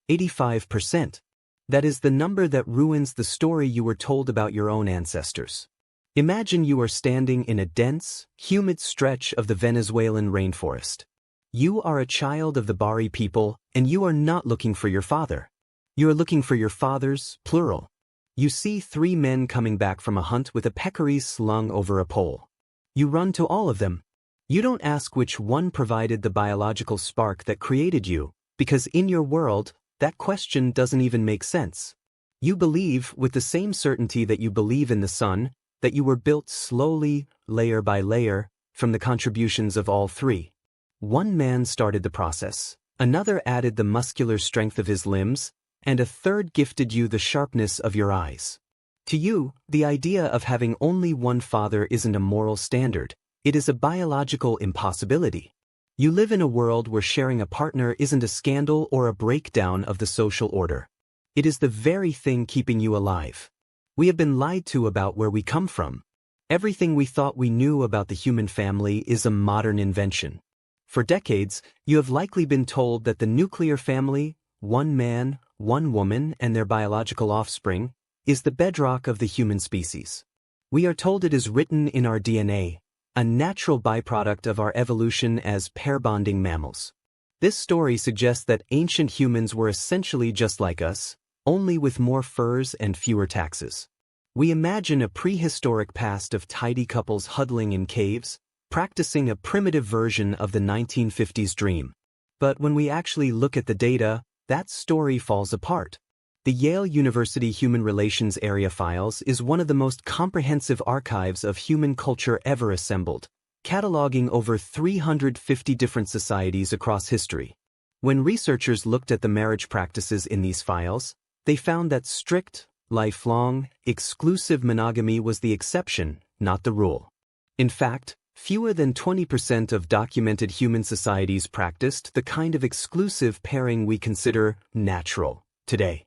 85%. That is the number that ruins the story you were told about your own ancestors. Imagine you are standing in a dense, humid stretch of the Venezuelan rainforest. You are a child of the Bari people, and you are not looking for your father. You are looking for your fathers, plural. You see 3 men coming back from a hunt with a peccary slung over a pole. You run to all of them. You don't ask which one provided the biological spark that created you, because in your world, that question doesn't even make sense. You believe, with the same certainty that you believe in the sun, that you were built slowly, layer by layer, from the contributions of all 3. One man started the process, another added the muscular strength of his limbs, and a third gifted you the sharpness of your eyes. To you, the idea of having only one father isn't a moral standard, it is a biological impossibility. You live in a world where sharing a partner isn't a scandal or a breakdown of the social order. It is the very thing keeping you alive. We have been lied to about where we come from. Everything we thought we knew about the human family is a modern invention. For decades, you have likely been told that the nuclear family, one man, one woman, and their biological offspring, is the bedrock of the human species. We are told it is written in our DNA, a natural byproduct of our evolution as pair-bonding mammals. This story suggests that ancient humans were essentially just like us, only with more furs and fewer taxes. We imagine a prehistoric past of tidy couples huddling in caves, practicing a primitive version of the 1950s dream. But when we actually look at the data, that story falls apart. The Yale University Human Relations Area Files is one of the most comprehensive archives of human culture ever assembled, cataloging over 350 different societies across history. When researchers looked at the marriage practices in these files, they found that strict, lifelong, exclusive monogamy was the exception, not the rule. In fact, fewer than 20% of documented human societies practiced the kind of exclusive pairing we consider natural today.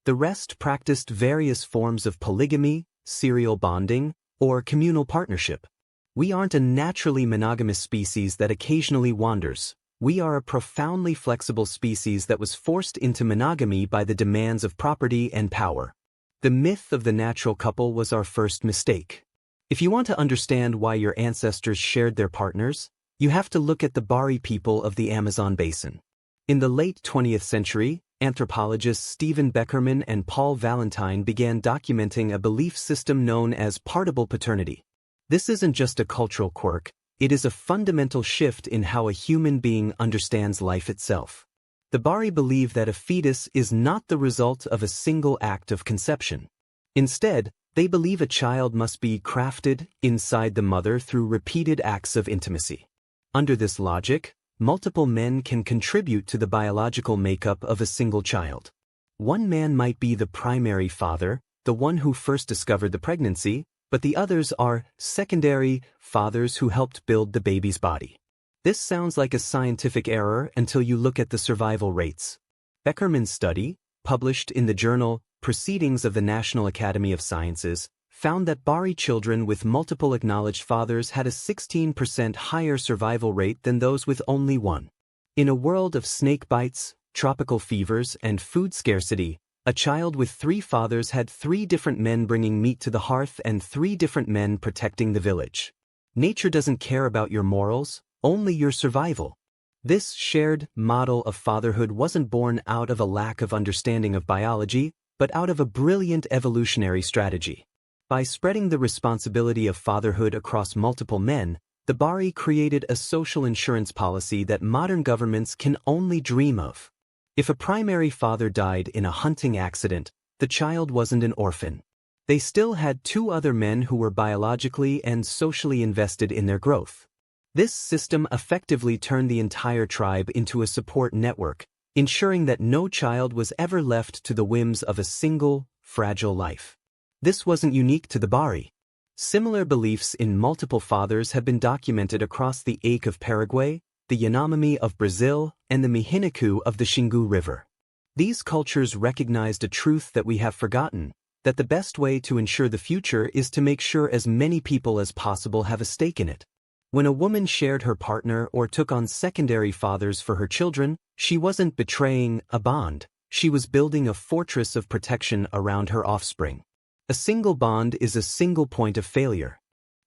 The rest practiced various forms of polygamy, serial bonding, or communal partnership. We aren't a naturally monogamous species that occasionally wanders. We are a profoundly flexible species that was forced into monogamy by the demands of property and power. The myth of the natural couple was our first mistake. If you want to understand why your ancestors shared their partners, you have to look at the Bari people of the Amazon basin. In the late 20th century, anthropologists Stephen Beckerman and Paul Valentine began documenting a belief system known as partible paternity. This isn't just a cultural quirk, it is a fundamental shift in how a human being understands life itself. The Bari believe that a fetus is not the result of a single act of conception. Instead, they believe a child must be crafted inside the mother through repeated acts of intimacy. Under this logic, multiple men can contribute to the biological makeup of a single child. One man might be the primary father, the one who first discovered the pregnancy, but the others are secondary fathers who helped build the baby's body. This sounds like a scientific error until you look at the survival rates. Beckerman's study, published in the journal Proceedings of the National Academy of Sciences, found that Bari children with multiple acknowledged fathers had a 16% higher survival rate than those with only one. In a world of snake bites, tropical fevers, and food scarcity, a child with 3 fathers had 3 different men bringing meat to the hearth and 3 different men protecting the village. Nature doesn't care about your morals, only your survival. This shared model of fatherhood wasn't born out of a lack of understanding of biology, but out of a brilliant evolutionary strategy. By spreading the responsibility of fatherhood across multiple men, the Bari created a social insurance policy that modern governments can only dream of. If a primary father died in a hunting accident, the child wasn't an orphan. They still had 2 other men who were biologically and socially invested in their growth. This system effectively turned the entire tribe into a support network, ensuring that no child was ever left to the whims of a single, fragile life. This wasn't unique to the Bari. Similar beliefs in multiple fathers have been documented across the Ake of Paraguay, the Yanomami of Brazil, and the Mihiniku of the Xingu River. These cultures recognized a truth that we have forgotten, that the best way to ensure the future is to make sure as many people as possible have a stake in it. When a woman shared her partner or took on secondary fathers for her children, she wasn't betraying a bond, She was building a fortress of protection around her offspring. A single bond is a single point of failure.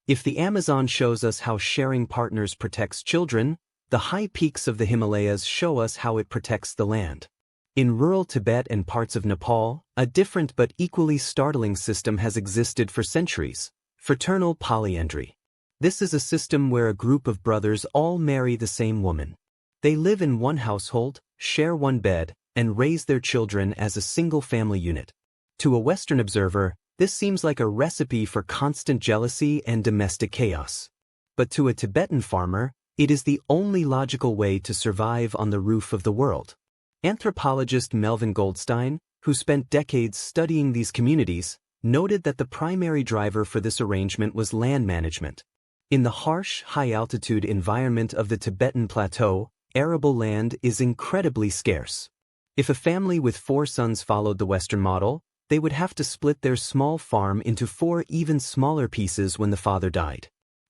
If the Amazon shows us how sharing partners protects children, the high peaks of the Himalayas show us how it protects the land. In rural Tibet and parts of Nepal, a different but equally startling system has existed for centuries: fraternal polyandry. This is a system where a group of brothers all marry the same woman. They live in one household, share one bed, and raise their children as a single family unit. To a Western observer, this seems like a recipe for constant jealousy and domestic chaos. But to a Tibetan farmer, it is the only logical way to survive on the roof of the world. Anthropologist Melvin Goldstein, who spent decades studying these communities, noted that the primary driver for this arrangement was land management. In the harsh, high-altitude environment of the Tibetan plateau, arable land is incredibly scarce. If a family with 4 sons followed the Western model, they would have to split their small farm into 4 even smaller pieces when the father died.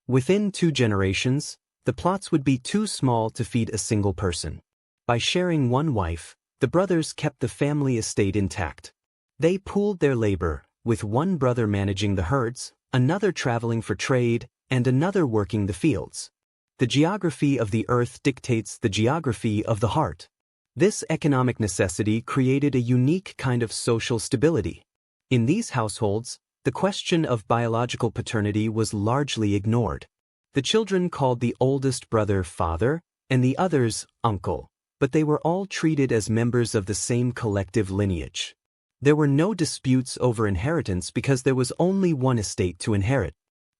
Within 2 generations, the plots would be too small to feed a single person. By sharing one wife, the brothers kept the family estate intact. They pooled their labor, with one brother managing the herds, another traveling for trade, and another working the fields. The geography of the earth dictates the geography of the heart. This economic necessity created a unique kind of social stability. In these households, the question of biological paternity was largely ignored. The children called the oldest brother father, and the others uncle, but they were all treated as members of the same collective lineage. There were no disputes over inheritance because there was only one estate to inherit.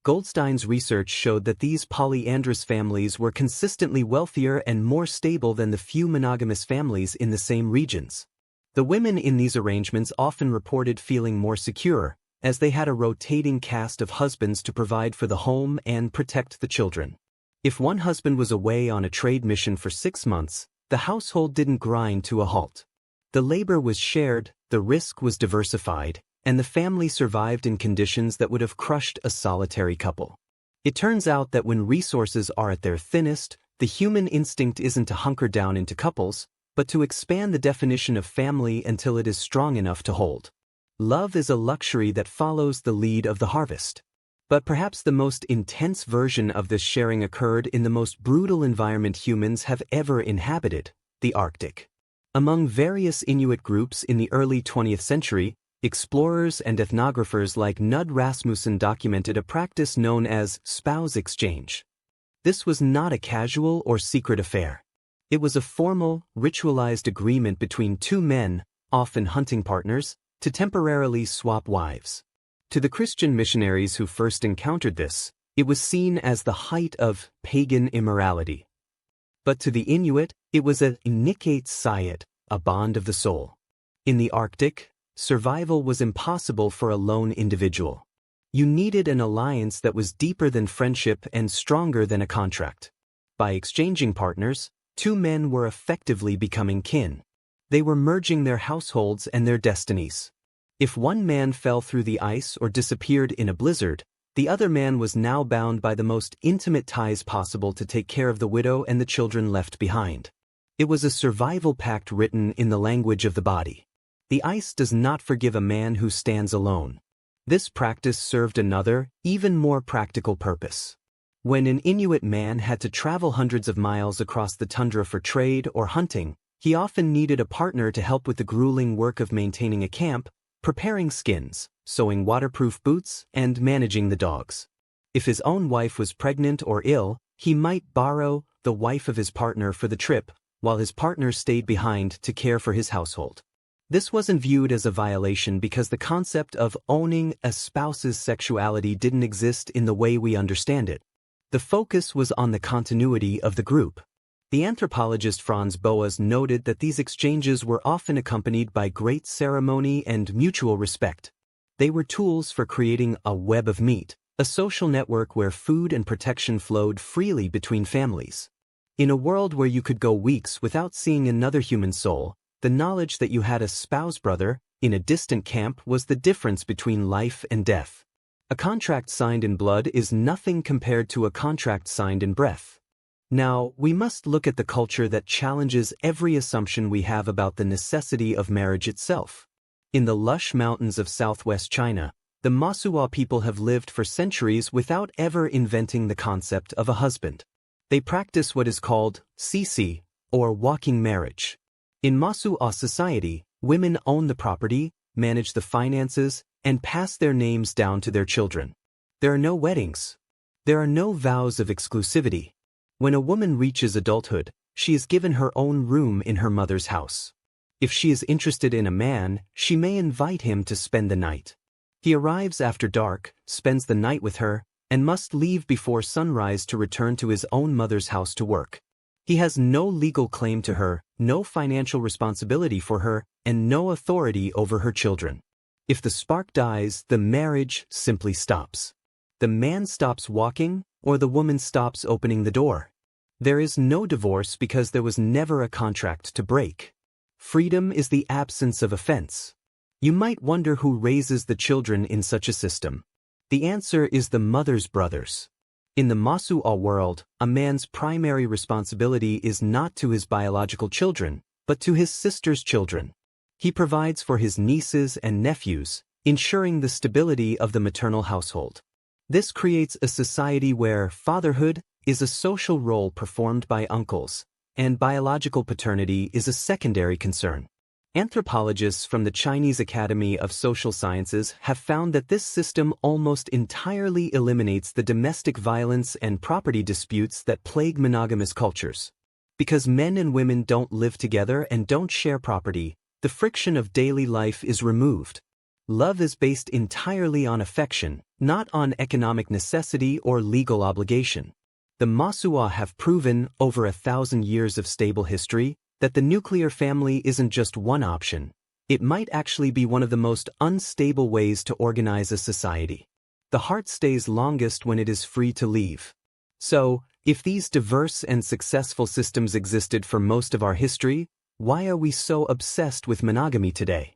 Goldstein's research showed that these polyandrous families were consistently wealthier and more stable than the few monogamous families in the same regions. The women in these arrangements often reported feeling more secure, as they had a rotating cast of husbands to provide for the home and protect the children. If one husband was away on a trade mission for 6 months, the household didn't grind to a halt. The labor was shared, the risk was diversified, and the family survived in conditions that would have crushed a solitary couple. It turns out that when resources are at their thinnest, the human instinct isn't to hunker down into couples, but to expand the definition of family until it is strong enough to hold. Love is a luxury that follows the lead of the harvest. But perhaps the most intense version of this sharing occurred in the most brutal environment humans have ever inhabited, the Arctic. Among various Inuit groups in the early 20th century, explorers and ethnographers like Knud Rasmussen documented a practice known as spouse exchange. This was not a casual or secret affair. It was a formal, ritualized agreement between 2 men, often hunting partners, to temporarily swap wives. To the Christian missionaries who first encountered this, it was seen as the height of pagan immorality. But to the Inuit, it was a nikate sayat, a bond of the soul. In the Arctic, survival was impossible for a lone individual. You needed an alliance that was deeper than friendship and stronger than a contract. By exchanging partners, 2 men were effectively becoming kin. They were merging their households and their destinies. If one man fell through the ice or disappeared in a blizzard, the other man was now bound by the most intimate ties possible to take care of the widow and the children left behind. It was a survival pact written in the language of the body. The ice does not forgive a man who stands alone. This practice served another, even more practical purpose. When an Inuit man had to travel hundreds of miles across the tundra for trade or hunting, he often needed a partner to help with the grueling work of maintaining a camp, preparing skins, sewing waterproof boots, and managing the dogs. If his own wife was pregnant or ill, he might borrow the wife of his partner for the trip, while his partner stayed behind to care for his household. This wasn't viewed as a violation because the concept of owning a spouse's sexuality didn't exist in the way we understand it. The focus was on the continuity of the group. The anthropologist Franz Boas noted that these exchanges were often accompanied by great ceremony and mutual respect. They were tools for creating a web of meat, a social network where food and protection flowed freely between families. In a world where you could go weeks without seeing another human soul, the knowledge that you had a spouse brother in a distant camp was the difference between life and death. A contract signed in blood is nothing compared to a contract signed in breath. Now, we must look at the culture that challenges every assumption we have about the necessity of marriage itself. In the lush mountains of southwest China, the Masuo people have lived for centuries without ever inventing the concept of a husband. They practice what is called sisi, or walking marriage. In Masuo society, women own the property, manage the finances, and pass their names down to their children. There are no weddings. There are no vows of exclusivity. When a woman reaches adulthood, she is given her own room in her mother's house. If she is interested in a man, she may invite him to spend the night. He arrives after dark, spends the night with her, and must leave before sunrise to return to his own mother's house to work. He has no legal claim to her, no financial responsibility for her, and no authority over her children. If the spark dies, the marriage simply stops. The man stops walking, or the woman stops opening the door. There is no divorce because there was never a contract to break. Freedom is the absence of offense. You might wonder who raises the children in such a system. The answer is the mother's brothers. In the Masuo world, a man's primary responsibility is not to his biological children, but to his sister's children. He provides for his nieces and nephews, ensuring the stability of the maternal household. This creates a society where fatherhood is a social role performed by uncles, and biological paternity is a secondary concern. Anthropologists from the Chinese Academy of Social Sciences have found that this system almost entirely eliminates the domestic violence and property disputes that plague monogamous cultures. Because men and women don't live together and don't share property, the friction of daily life is removed. Love is based entirely on affection, not on economic necessity or legal obligation. The Masuo have proven, over 1,000 years of stable history, that the nuclear family isn't just one option. It might actually be one of the most unstable ways to organize a society. The heart stays longest when it is free to leave. So, if these diverse and successful systems existed for most of our history, why are we so obsessed with monogamy today?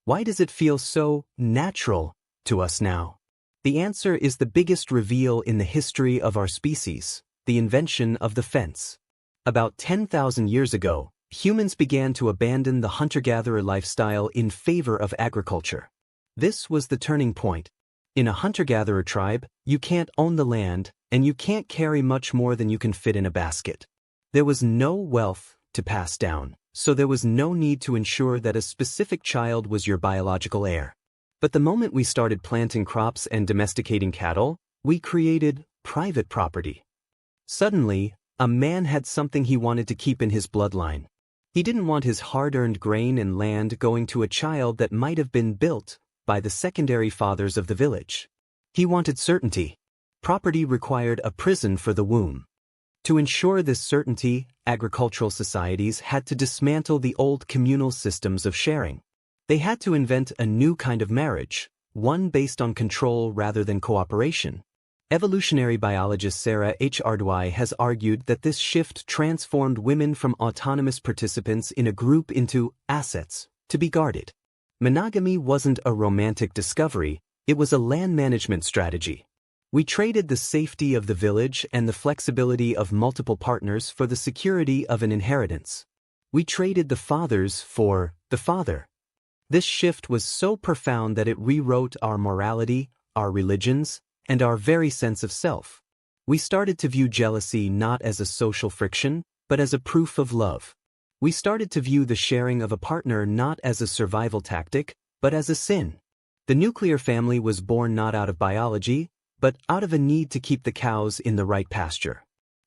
Why does it feel so natural to us now? The answer is the biggest reveal in the history of our species, the invention of the fence. About 10,000 years ago, humans began to abandon the hunter-gatherer lifestyle in favor of agriculture. This was the turning point. In a hunter-gatherer tribe, you can't own the land, and you can't carry much more than you can fit in a basket. There was no wealth to pass down, so there was no need to ensure that a specific child was your biological heir. But the moment we started planting crops and domesticating cattle, we created private property. Suddenly, a man had something he wanted to keep in his bloodline. He didn't want his hard-earned grain and land going to a child that might have been built by the secondary fathers of the village. He wanted certainty. Property required a prison for the womb. To ensure this certainty, agricultural societies had to dismantle the old communal systems of sharing. They had to invent a new kind of marriage, one based on control rather than cooperation. Evolutionary biologist Sarah H. Ardwai has argued that this shift transformed women from autonomous participants in a group into assets to be guarded. Monogamy wasn't a romantic discovery, it was a land management strategy. We traded the safety of the village and the flexibility of multiple partners for the security of an inheritance. We traded the fathers for the father. This shift was so profound that it rewrote our morality, our religions, and our very sense of self. We started to view jealousy not as a social friction, but as a proof of love. We started to view the sharing of a partner not as a survival tactic, but as a sin. The nuclear family was born not out of biology, but out of a need to keep the cows in the right pasture.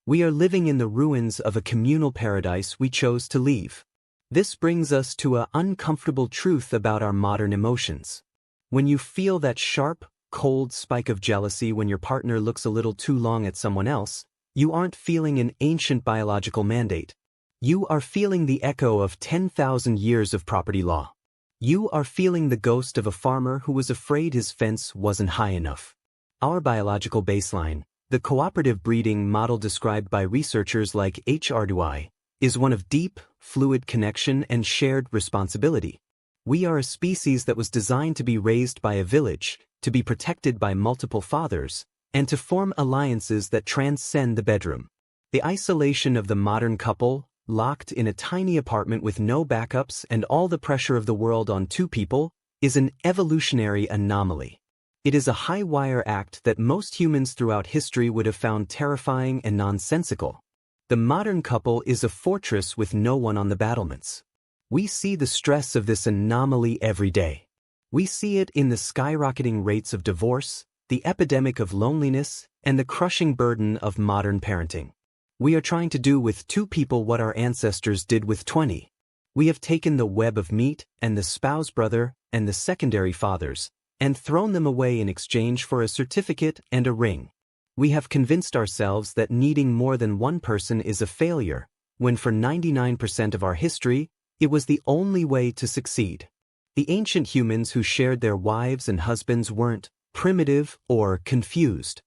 We are living in the ruins of a communal paradise we chose to leave. This brings us to an uncomfortable truth about our modern emotions. When you feel that sharp, cold spike of jealousy when your partner looks a little too long at someone else, you aren't feeling an ancient biological mandate. You are feeling the echo of 10,000 years of property law. You are feeling the ghost of a farmer who was afraid his fence wasn't high enough. Our biological baseline, the cooperative breeding model described by researchers like H. Ardwai, is one of deep, fluid connection and shared responsibility. We are a species that was designed to be raised by a village, to be protected by multiple fathers, and to form alliances that transcend the bedroom. The isolation of the modern couple, locked in a tiny apartment with no backups and all the pressure of the world on two people, is an evolutionary anomaly. It is a high-wire act that most humans throughout history would have found terrifying and nonsensical. The modern couple is a fortress with no one on the battlements. We see the stress of this anomaly every day. We see it in the skyrocketing rates of divorce, the epidemic of loneliness, and the crushing burden of modern parenting. We are trying to do with two people what our ancestors did with 20. We have taken the web of meat and the spouse brother and the secondary fathers, and thrown them away in exchange for a certificate and a ring. We have convinced ourselves that needing more than one person is a failure, when for 99% of our history, it was the only way to succeed. The ancient humans who shared their wives and husbands weren't primitive or confused.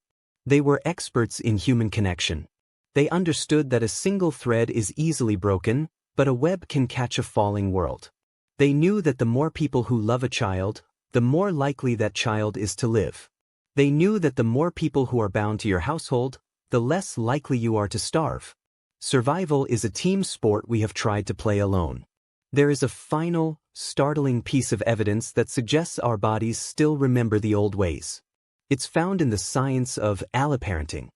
They were experts in human connection. They understood that a single thread is easily broken, but a web can catch a falling world. They knew that the more people who love a child, the more likely that child is to live. They knew that the more people who are bound to your household, the less likely you are to starve. Survival is a team sport we have tried to play alone. There is a final, startling piece of evidence that suggests our bodies still remember the old ways. It's found in the science of alloparenting.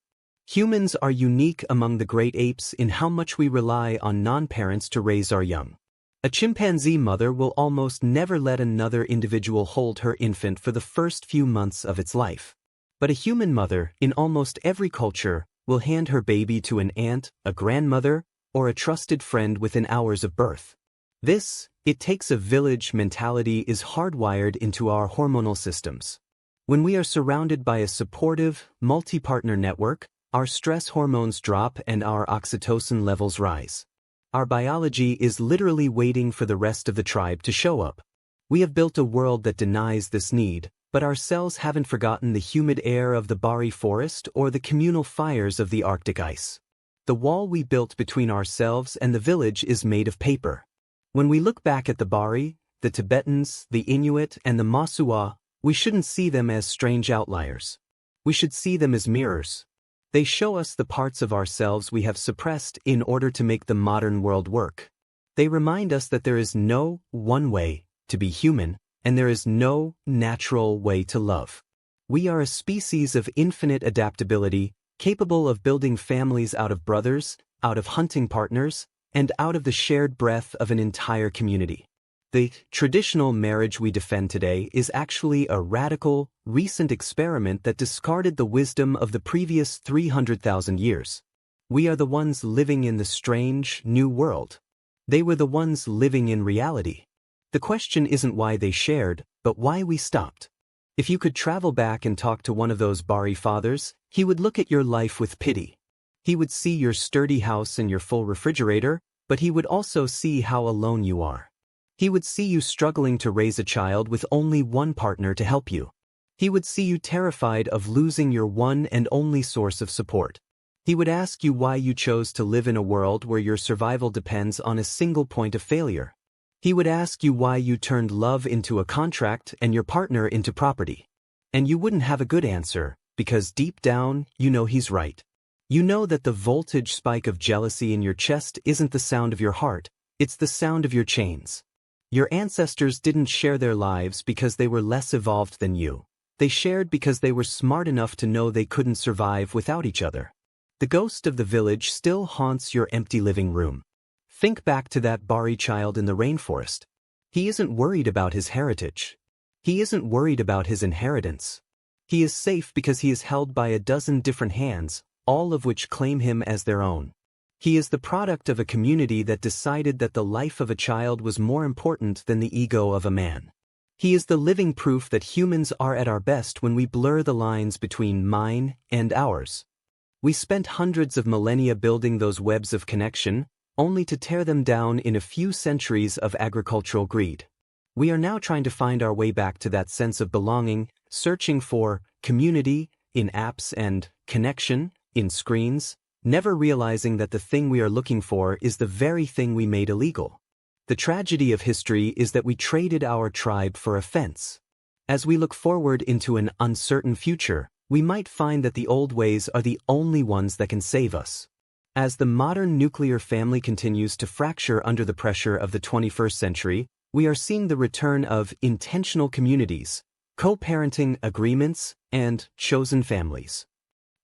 Humans are unique among the great apes in how much we rely on non-parents to raise our young. A chimpanzee mother will almost never let another individual hold her infant for the first few months of its life. But a human mother, in almost every culture, will hand her baby to an aunt, a grandmother, or a trusted friend within hours of birth. This, it takes a village mentality is hardwired into our hormonal systems. When we are surrounded by a supportive, multi-partner network, our stress hormones drop and our oxytocin levels rise. Our biology is literally waiting for the rest of the tribe to show up. We have built a world that denies this need, but our cells haven't forgotten the humid air of the Bari forest or the communal fires of the Arctic ice. The wall we built between ourselves and the village is made of paper. When we look back at the Bari, the Tibetans, the Inuit, and the Masuwa, we shouldn't see them as strange outliers. We should see them as mirrors. They show us the parts of ourselves we have suppressed in order to make the modern world work. They remind us that there is no one way to be human, and there is no natural way to love. We are a species of infinite adaptability, capable of building families out of brothers, out of hunting partners, and out of the shared breath of an entire community. The traditional marriage we defend today is actually a radical, recent experiment that discarded the wisdom of the previous 300,000 years. We are the ones living in the strange, new world. They were the ones living in reality. The question isn't why they shared, but why we stopped. If you could travel back and talk to one of those Bari fathers, he would look at your life with pity. He would see your sturdy house and your full refrigerator, but he would also see how alone you are. He would see you struggling to raise a child with only one partner to help you. He would see you terrified of losing your one and only source of support. He would ask you why you chose to live in a world where your survival depends on a single point of failure. He would ask you why you turned love into a contract and your partner into property. And you wouldn't have a good answer, because deep down, you know he's right. You know that the voltage spike of jealousy in your chest isn't the sound of your heart, it's the sound of your chains. Your ancestors didn't share their lives because they were less evolved than you. They shared because they were smart enough to know they couldn't survive without each other. The ghost of the village still haunts your empty living room. Think back to that Bari child in the rainforest. He isn't worried about his heritage. He isn't worried about his inheritance. He is safe because he is held by a dozen different hands, all of which claim him as their own. He is the product of a community that decided that the life of a child was more important than the ego of a man. He is the living proof that humans are at our best when we blur the lines between mine and ours. We spent hundreds of millennia building those webs of connection, only to tear them down in a few centuries of agricultural greed. We are now trying to find our way back to that sense of belonging, searching for community in apps and connection in screens, never realizing that the thing we are looking for is the very thing we made illegal. The tragedy of history is that we traded our tribe for a fence. As we look forward into an uncertain future, we might find that the old ways are the only ones that can save us. As the modern nuclear family continues to fracture under the pressure of the 21st century, we are seeing the return of intentional communities, co-parenting agreements, and chosen families.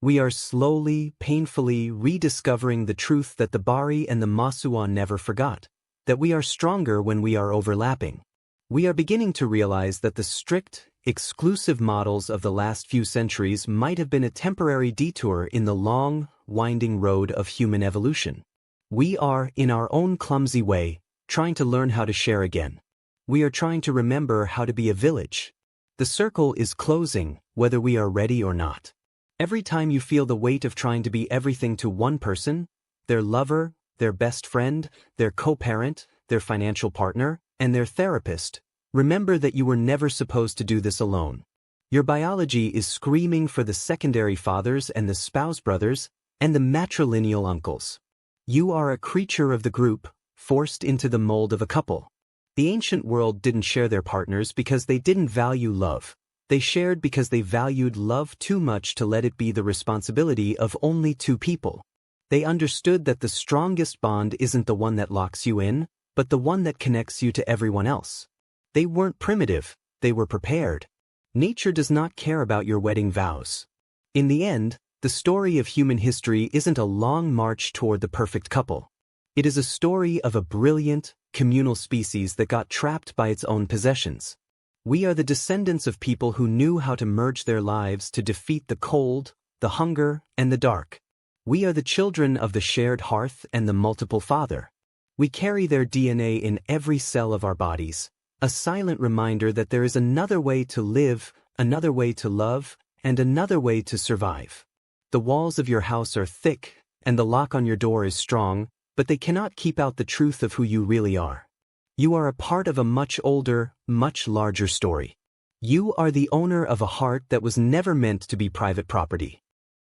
We are slowly, painfully rediscovering the truth that the Bari and the Masuan never forgot, that we are stronger when we are overlapping. We are beginning to realize that the strict, exclusive models of the last few centuries might have been a temporary detour in the long, winding road of human evolution. We are, in our own clumsy way, trying to learn how to share again. We are trying to remember how to be a village. The circle is closing, whether we are ready or not. Every time you feel the weight of trying to be everything to one person, their lover, their best friend, their co-parent, their financial partner, and their therapist, remember that you were never supposed to do this alone. Your biology is screaming for the secondary fathers and the spouse brothers and the matrilineal uncles. You are a creature of the group, forced into the mold of a couple. The ancient world didn't share their partners because they didn't value love. They shared because they valued love too much to let it be the responsibility of only two people. They understood that the strongest bond isn't the one that locks you in, but the one that connects you to everyone else. They weren't primitive, they were prepared. Nature does not care about your wedding vows. In the end, the story of human history isn't a long march toward the perfect couple. It is a story of a brilliant, communal species that got trapped by its own possessions. We are the descendants of people who knew how to merge their lives to defeat the cold, the hunger, and the dark. We are the children of the shared hearth and the multiple father. We carry their DNA in every cell of our bodies, a silent reminder that there is another way to live, another way to love, and another way to survive. The walls of your house are thick, and the lock on your door is strong, but they cannot keep out the truth of who you really are. You are a part of a much older, much larger story. You are the owner of a heart that was never meant to be private property.